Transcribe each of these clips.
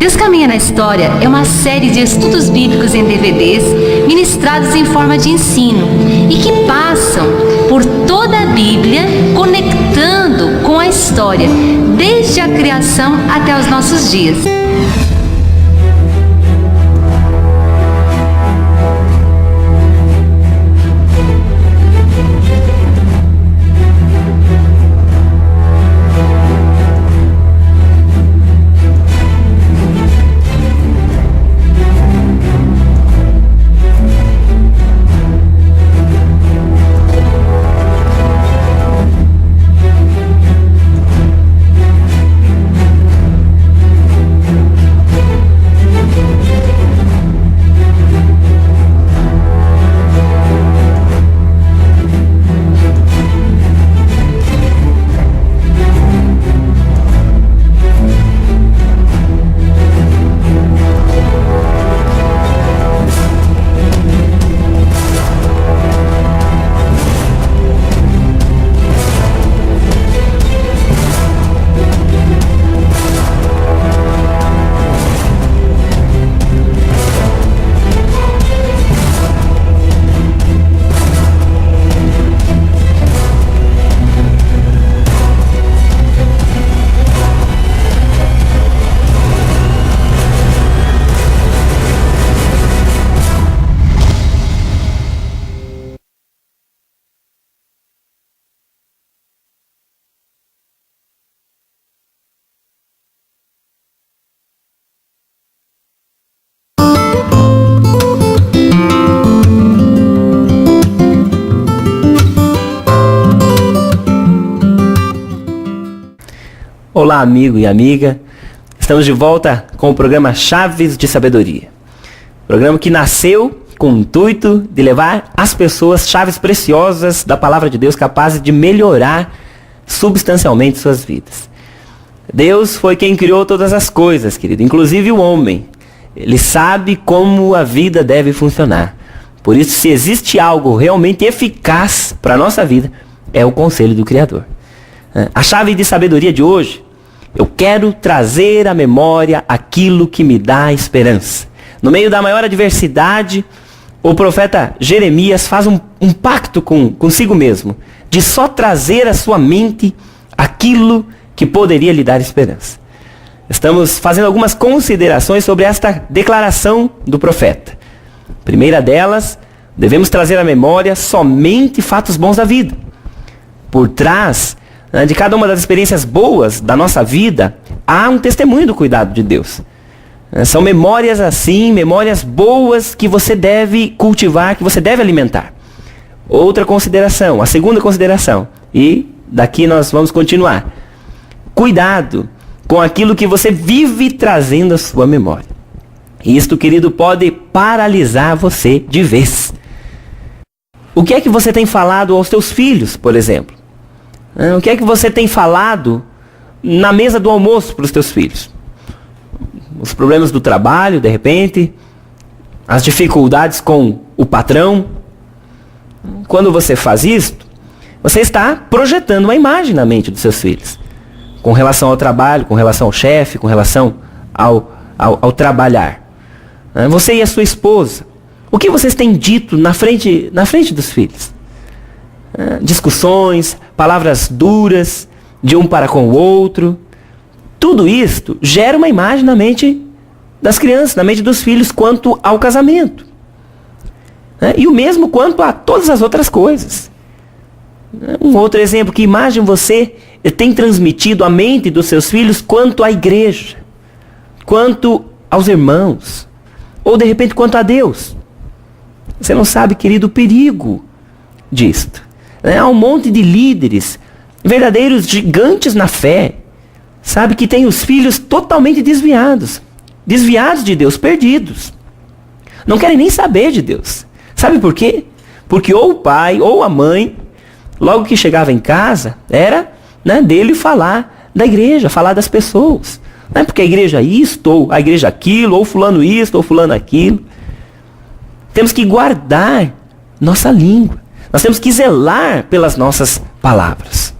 Descaminha na História é uma série de estudos bíblicos em DVDs, ministrados em forma de ensino e que passam por toda a Bíblia, conectando com a história, desde a criação até os nossos dias. Olá, amigo e amiga. Estamos de volta com o programa Chaves de Sabedoria. Programa que nasceu com o intuito de levar às pessoas chaves preciosas da Palavra de Deus, capazes de melhorar substancialmente suas vidas. Deus foi quem criou todas as coisas, querido, inclusive o homem. Ele sabe como a vida deve funcionar. Por isso, se existe algo realmente eficaz para a nossa vida, é o conselho do Criador. A chave de sabedoria de hoje: eu quero trazer à memória aquilo que me dá esperança. No meio da maior adversidade, o profeta Jeremias faz um pacto consigo mesmo, de só trazer à sua mente aquilo que poderia lhe dar esperança. Estamos fazendo algumas considerações sobre esta declaração do profeta. Primeira delas, devemos trazer à memória somente fatos bons da vida. Por trás de cada uma das experiências boas da nossa vida, há um testemunho do cuidado de Deus. São memórias assim, memórias boas que você deve cultivar, que você deve alimentar. Outra consideração, a segunda consideração, e daqui nós vamos continuar. Cuidado com aquilo que você vive trazendo à sua memória. Isto, querido, pode paralisar você de vez. O que é que você tem falado aos teus filhos, por exemplo? O que é que você tem falado na mesa do almoço para os teus filhos? Os problemas do trabalho, de repente, as dificuldades com o patrão. Quando você faz isto, você está projetando uma imagem na mente dos seus filhos, com relação ao trabalho, com relação ao chefe, com relação ao trabalhar. Você e a sua esposa, o que vocês têm dito na frente dos filhos? Discussões, palavras duras de um para com o outro. Tudo isto gera uma imagem na mente das crianças, na mente dos filhos, quanto ao casamento. E o mesmo quanto a todas as outras coisas. Um outro exemplo: que imagem você tem transmitido à mente dos seus filhos quanto à igreja, quanto aos irmãos, ou de repente quanto a Deus? Você não sabe, querido, o perigo disto. Há um monte de líderes, verdadeiros gigantes na fé, sabe, que tem os filhos totalmente desviados de Deus, perdidos. Não querem nem saber de Deus. Sabe por quê? Porque ou o pai ou a mãe, logo que chegava em casa, era dele falar da igreja, falar das pessoas. Porque a igreja isto, ou a igreja aquilo, ou fulano isto, ou fulano aquilo. Temos que guardar nossa língua. Nós temos que zelar pelas nossas palavras.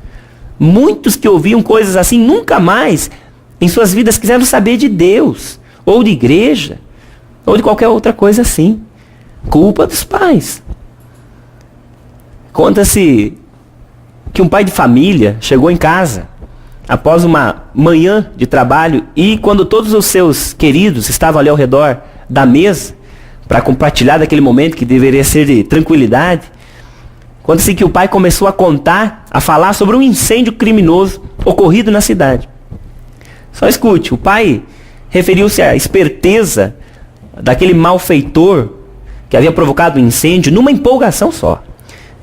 Muitos que ouviam coisas assim nunca mais em suas vidas quiseram saber de Deus. ou de igreja, ou de qualquer outra coisa assim. Culpa dos pais. Conta-se que um pai de família chegou em casa após uma manhã de trabalho e quando todos os seus queridos estavam ali ao redor da mesa para compartilhar daquele momento que deveria ser de tranquilidade, conta-se que o pai começou a falar sobre um incêndio criminoso ocorrido na cidade. Só escute, o pai referiu-se à esperteza daquele malfeitor que havia provocado o incêndio numa empolgação só.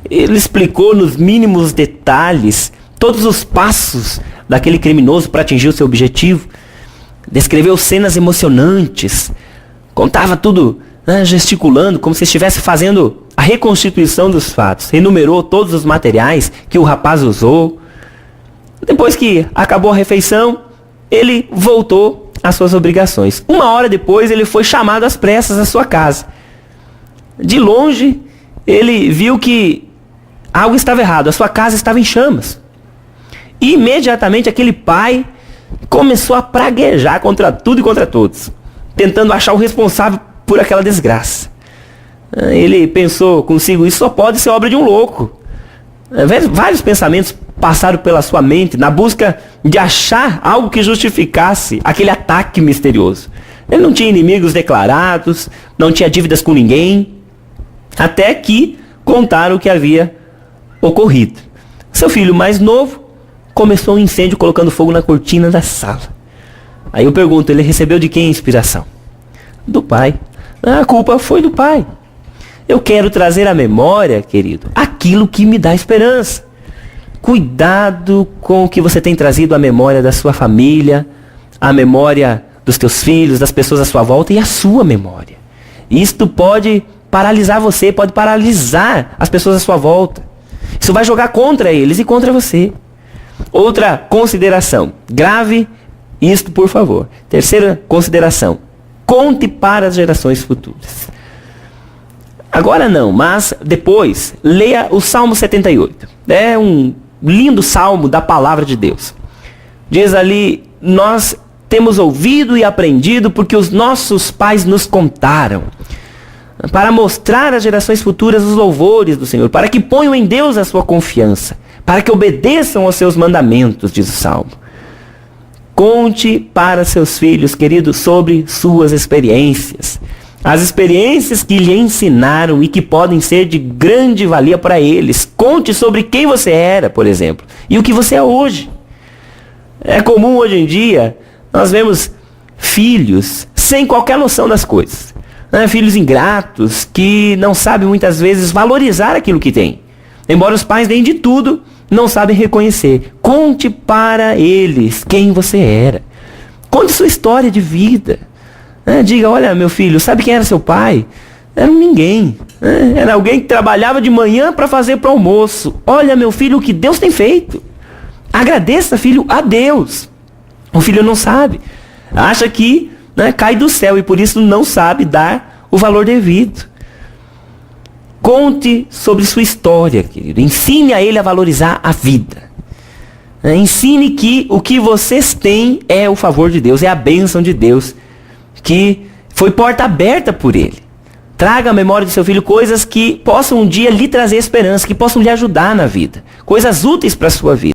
Ele explicou nos mínimos detalhes todos os passos daquele criminoso para atingir o seu objetivo. Descreveu cenas emocionantes. Contava tudo, gesticulando, como se estivesse fazendo a reconstituição dos fatos. Enumerou todos os materiais que o rapaz usou. Depois que acabou a refeição, ele voltou às suas obrigações. 1 hora depois, ele foi chamado às pressas à sua casa. De longe, ele viu que algo estava errado. A sua casa estava em chamas. E imediatamente aquele pai começou a praguejar contra tudo e contra todos, tentando achar o responsável por aquela desgraça. Ele pensou consigo, isso só pode ser obra de um louco. Vários pensamentos passaram pela sua mente na busca de achar algo que justificasse aquele ataque misterioso. Ele não tinha inimigos declarados, não tinha dívidas com ninguém, até que contaram o que havia ocorrido. Seu filho mais novo começou um incêndio colocando fogo na cortina da sala. Aí eu pergunto, ele recebeu de quem a inspiração? Do pai. A culpa foi do pai. Eu quero trazer à memória, querido, aquilo que me dá esperança. Cuidado com o que você tem trazido à memória da sua família, à memória dos teus filhos, das pessoas à sua volta e à sua memória. Isto pode paralisar você, pode paralisar as pessoas à sua volta. Isso vai jogar contra eles e contra você. Outra consideração, grave isto por favor. Terceira consideração, conte para as gerações futuras. Agora não, mas depois, leia o Salmo 78. É um lindo salmo da palavra de Deus. Diz ali, nós temos ouvido e aprendido porque os nossos pais nos contaram. Para mostrar às gerações futuras os louvores do Senhor, para que ponham em Deus a sua confiança, para que obedeçam aos seus mandamentos, diz o Salmo. Conte para seus filhos, queridos, sobre suas experiências. As experiências que lhe ensinaram e que podem ser de grande valia para eles. Conte sobre quem você era, por exemplo, e o que você é hoje. É comum hoje em dia, nós vemos filhos sem qualquer noção das coisas. Filhos ingratos que não sabem muitas vezes valorizar aquilo que têm. Embora os pais deem de tudo, não sabem reconhecer. Conte para eles quem você era. Conte sua história de vida. Diga, olha meu filho, sabe quem era seu pai? Era um ninguém. Era alguém que trabalhava de manhã para fazer para o almoço. Olha meu filho, o que Deus tem feito. Agradeça, filho, a Deus. O filho não sabe. Acha que cai do céu e por isso não sabe dar o valor devido. Conte sobre sua história, querido. Ensine a ele a valorizar a vida. Ensine que o que vocês têm é o favor de Deus, é a bênção de Deus, que foi porta aberta por ele. Traga à memória do seu filho coisas que possam um dia lhe trazer esperança, que possam lhe ajudar na vida. Coisas úteis para a sua vida.